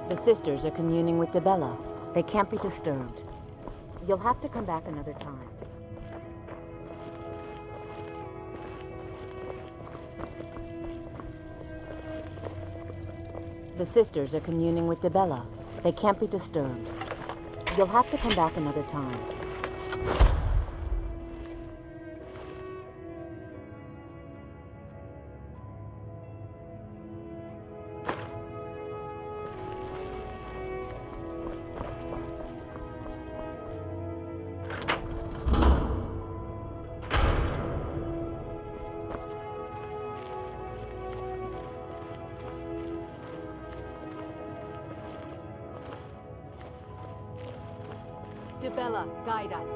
The sisters are communing with Dibella. They can't be disturbed. You'll have to come back another time. The sisters are communing with Dibella. They can't be disturbed. You'll have to come back another time. Dibella, guide us.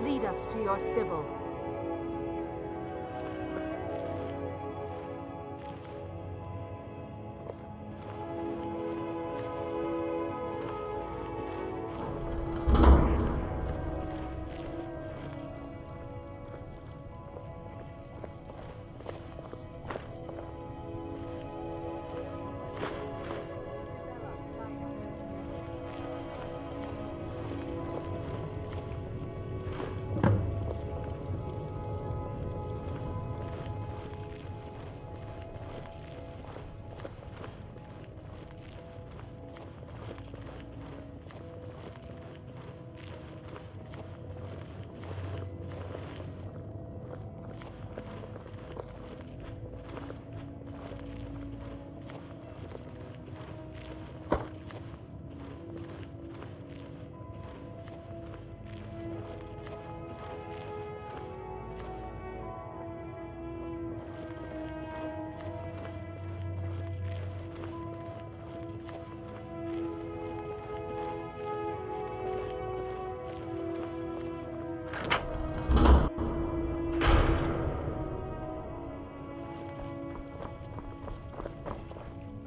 Lead us to your Sibyl.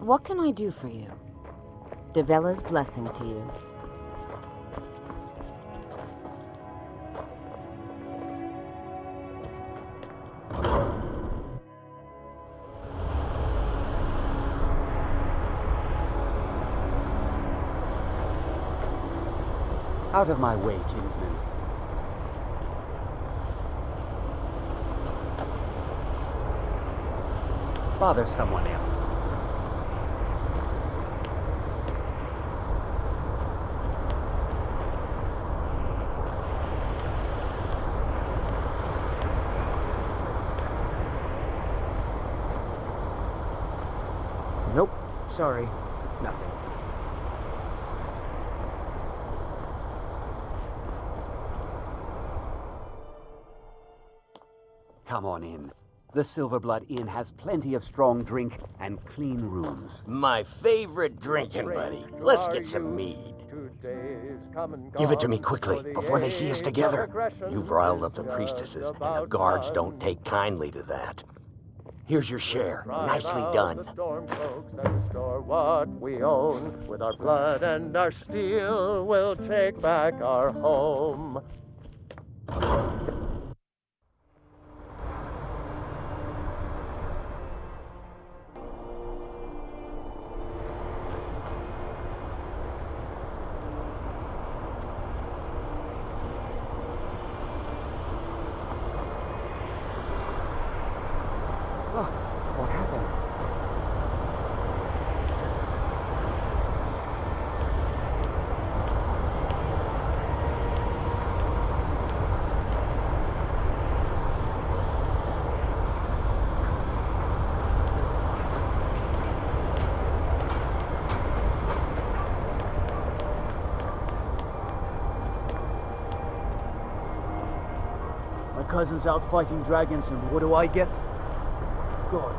What can I do for you? Dibella's blessing to you. Out of my way, kinsman. Bother someone else. Nope, sorry, nothing. Come on in. The Silverblood Inn has plenty of strong drink and clean rooms. My favorite drinking buddy. Let's get some mead. Give it to me quickly, before they see us together. You've riled up the priestesses, and the guards don't take kindly to that. Here's your share. Nicely done. The storm cloaks and restore what we own. With our blood and our steel, we'll take back our home. What happened? My cousin's out fighting dragons, and what do I get? God.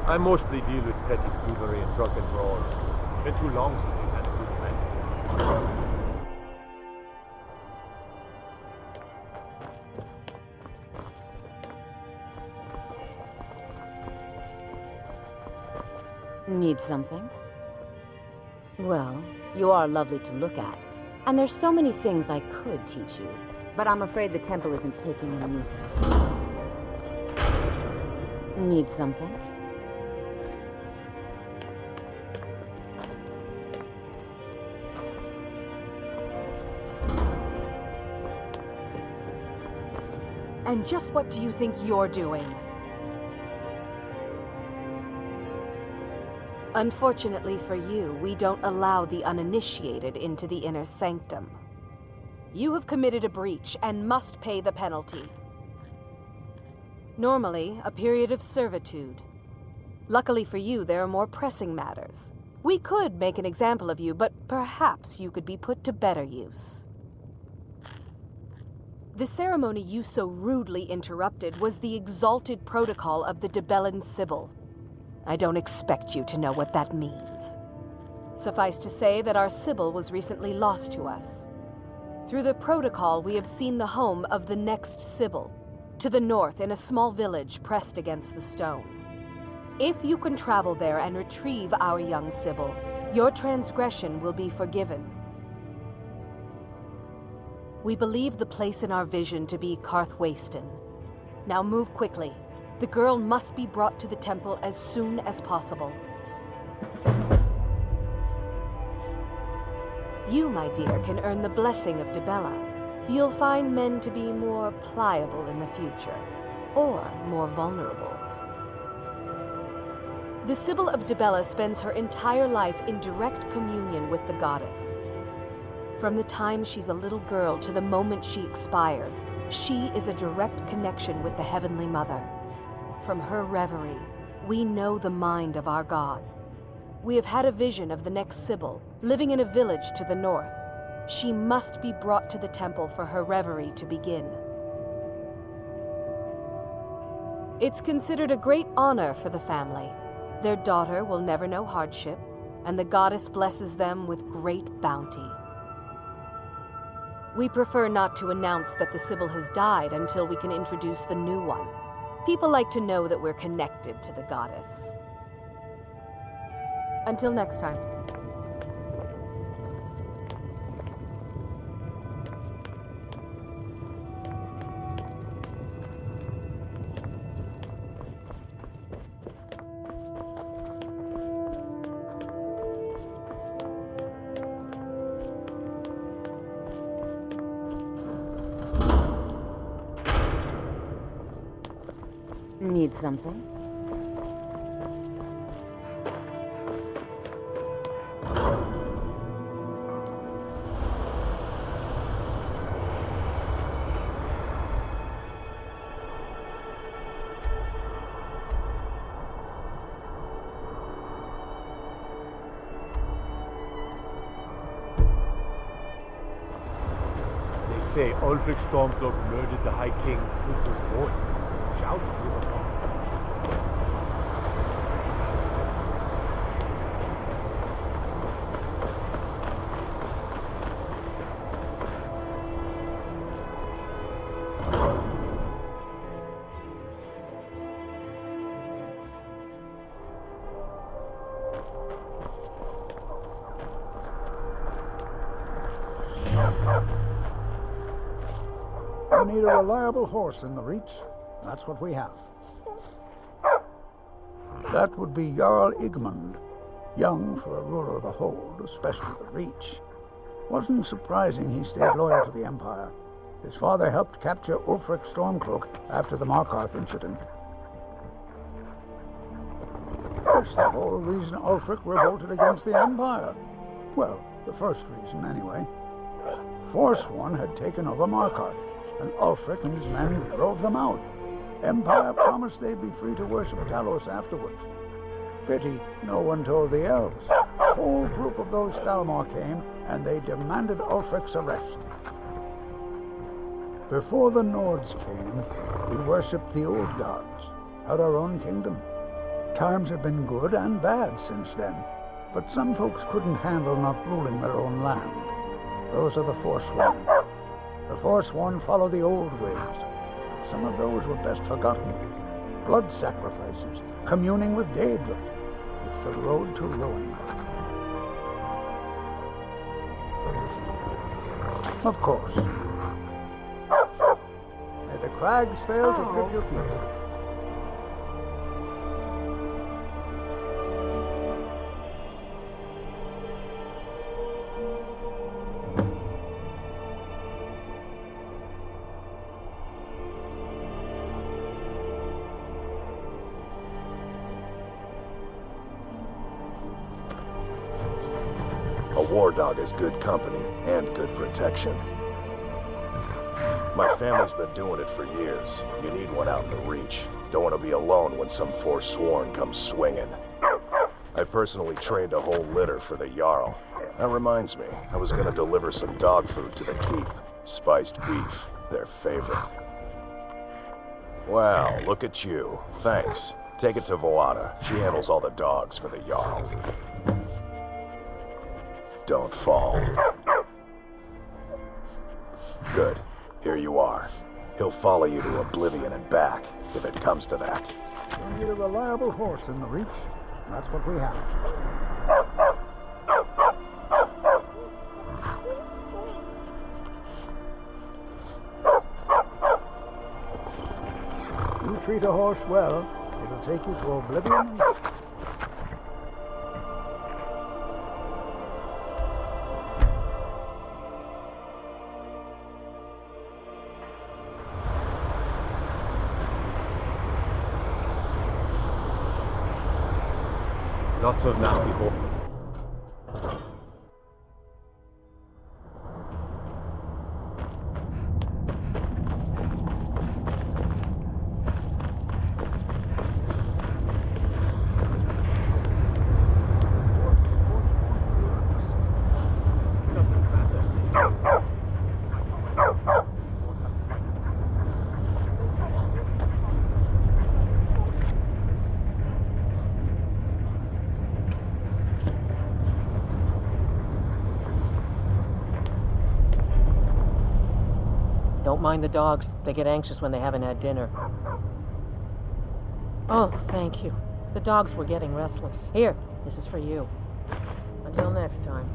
I mostly deal with petty thievery and drunken brawls. Been too long since we've had a good event. Need something? Well, you are lovely to look at, and there's so many things I could teach you, but I'm afraid the temple isn't taking any use. Need something? And just what do you think you're doing? Unfortunately for you, we don't allow the uninitiated into the inner sanctum. You have committed a breach and must pay the penalty. Normally, a period of servitude. Luckily for you, there are more pressing matters. We could make an example of you, but perhaps you could be put to better use. The ceremony you so rudely interrupted was the exalted protocol of the Dibellan Sibyl. I don't expect you to know what that means. Suffice to say that our Sibyl was recently lost to us. Through the protocol, we have seen the home of the next Sibyl, to the north in a small village pressed against the stone. If you can travel there and retrieve our young Sibyl, your transgression will be forgiven. We believe the place in our vision to be Karthwasten. Now move quickly. The girl must be brought to the temple as soon as possible. You, my dear, can earn the blessing of Dibella. You'll find men to be more pliable in the future, or more vulnerable. The Sibyl of Dibella spends her entire life in direct communion with the goddess. From the time she's a little girl to the moment she expires, she is a direct connection with the Heavenly Mother. From her reverie, we know the mind of our God. We have had a vision of the next Sibyl, living in a village to the north. She must be brought to the temple for her reverie to begin. It's considered a great honor for the family. Their daughter will never know hardship, and the goddess blesses them with great bounty. We prefer not to announce that the Sibyl has died until we can introduce the new one. People like to know that we're connected to the goddess. Until next time. Need something? They say Ulfric Stormcloak murdered the High King with his voice. Shouted him upon. We need a reliable horse in the Reach. That's what we have. That would be Jarl Igmund. Young for a ruler of a hold, especially the Reach. Wasn't surprising he stayed loyal to the Empire. His father helped capture Ulfric Stormcloak after the Markarth incident. That's the whole reason Ulfric revolted against the Empire. Well, the first reason, anyway. Forsworn had taken over Markarth, and Ulfric and his men drove them out. Empire promised they'd be free to worship Talos afterwards. Pity no one told the elves. A whole group of those Thalmor came, and they demanded Ulfric's arrest. Before the Nords came, we worshipped the old gods, had our own kingdom. Times have been good and bad since then, but some folks couldn't handle not ruling their own land. Those are the Forsworn. The Forsworn follow the old ways. Some of those were best forgotten. Blood sacrifices, communing with Daedra. It's the road to ruin. Of course. May the crags fail to trip your feet. A war dog is good company and good protection. My family's been doing it for years. You need one out in the reach. Don't want to be alone when some forsworn comes swinging. I personally trained a whole litter for the Jarl. That reminds me, I was going to deliver some dog food to the keep. Spiced beef, their favorite. Wow, look at you. Thanks. Take it to Voada. She handles all the dogs for the Jarl. Don't fall. Good. Here you are. He'll follow you to oblivion and back, if it comes to that. We need a reliable horse in the reach. That's what we have. You treat a horse well, it'll take you to oblivion. Lots of nasty horse. Don't mind the dogs. They get anxious when they haven't had dinner. Oh, thank you. The dogs were getting restless. Here, this is for you. Until next time.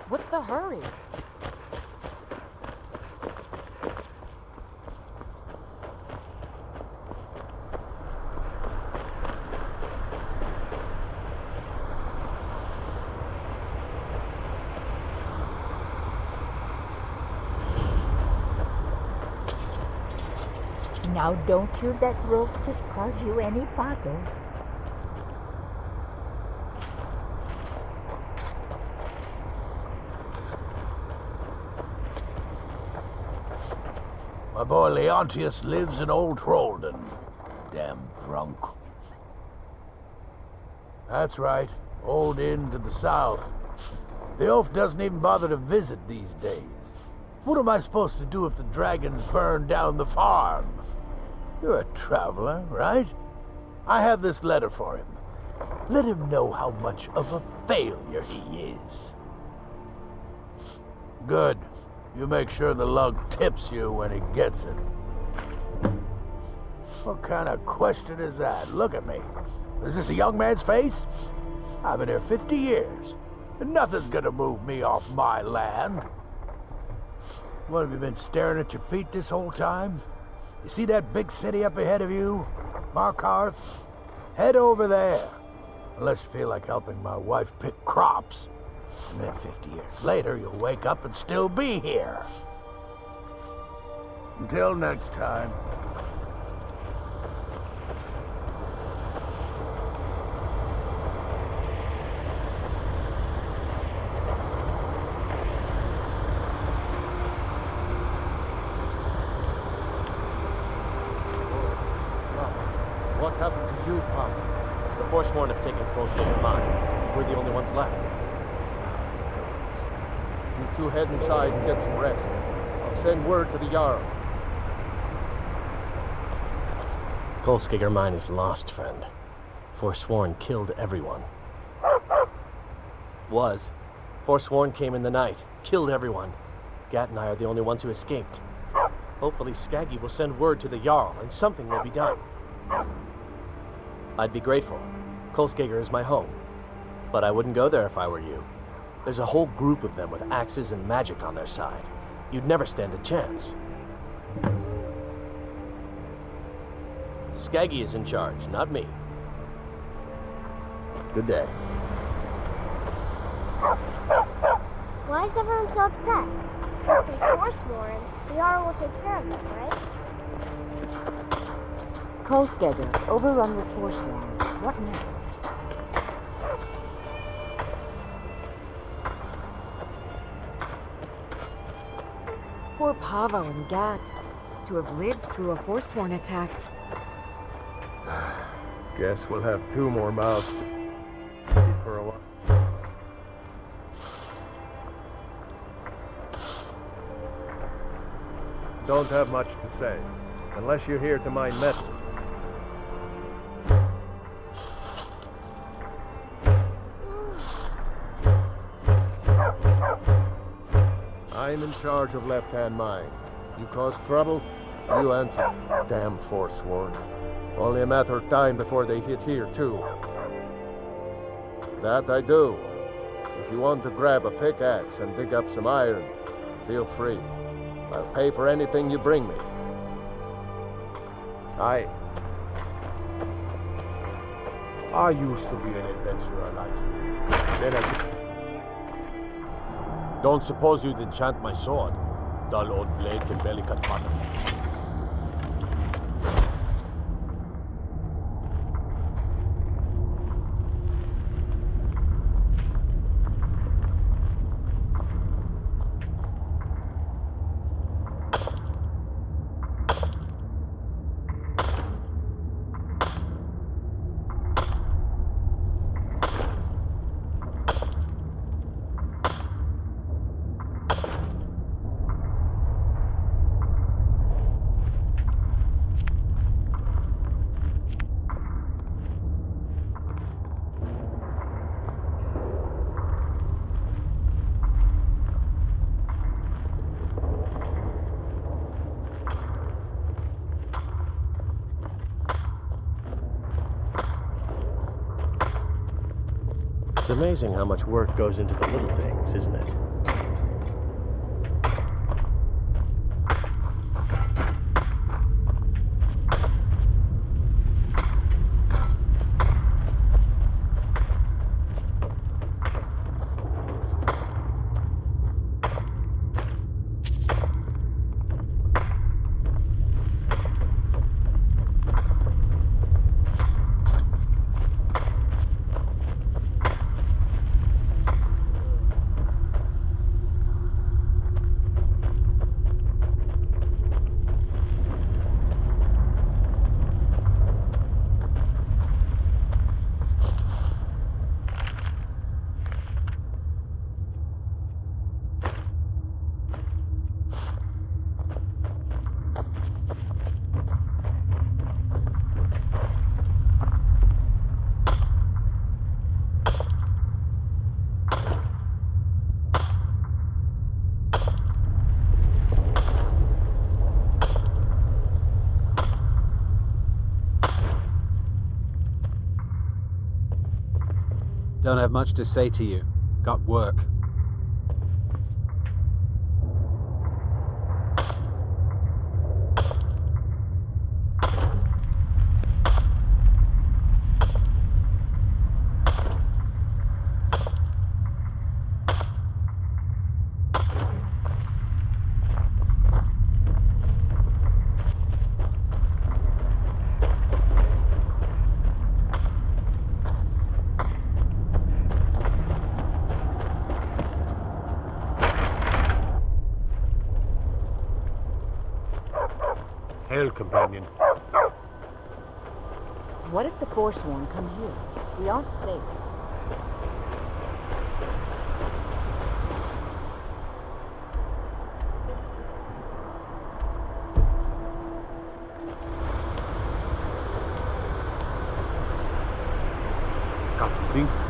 What's the hurry? Now don't you let rope just cause you any bother. My boy Leontius lives in Old Trollden. Damn drunk. That's right. Old Inn to the south. The oaf doesn't even bother to visit these days. What am I supposed to do if the dragons burn down the farm? You're a traveler, right? I have this letter for him. Let him know how much of a failure he is. Good. You make sure the lug tips you when he gets it. What kind of question is that? Look at me. Is this a young man's face? I've been here 50 years, and nothing's gonna move me off my land. What, have you been staring at your feet this whole time? You see that big city up ahead of you? Markarth? Head over there. Unless you feel like helping my wife pick crops. And then 50 years later, you'll wake up and still be here. Until next time. What happened to you, Pop? The Forsworn have taken Coldstream Mine. We're the only ones left. You two head inside and get some rest. I'll send word to the Jarl. Coldstream Mine is lost, friend. Forsworn killed everyone. Was. Forsworn came in the night, killed everyone. Gat and I are the only ones who escaped. Hopefully Skaggy will send word to the Jarl and something will be done. I'd be grateful. Kolskager is my home. But I wouldn't go there if I were you. There's a whole group of them with axes and magic on their side. You'd never stand a chance. Skaggy is in charge, not me. Good day. Why is everyone so upset? There's Forsworn. The Jarl will take care of them, right? Kolskegger, overrun with Forsworn. What next? Poor Pavo and Gat. To have lived through a Forsworn attack. Guess we'll have 2 more mouths to feed for a while. Don't have much to say, unless you're here to mine metal. I'm in charge of left-hand mine. You cause trouble, you answer. Damn Forsworn. Only a matter of time before they hit here, too. That I do. If you want to grab a pickaxe and dig up some iron, feel free. I'll pay for anything you bring me. I used to be an adventurer like you. Then I... Don't suppose you'd enchant my sword? Dull old blade can barely cut butter. It's amazing how much work goes into the little things, isn't it? Don't have much to say to you. Got work. hell, companion. What if the Forsworn come here? We aren't safe. Got to think.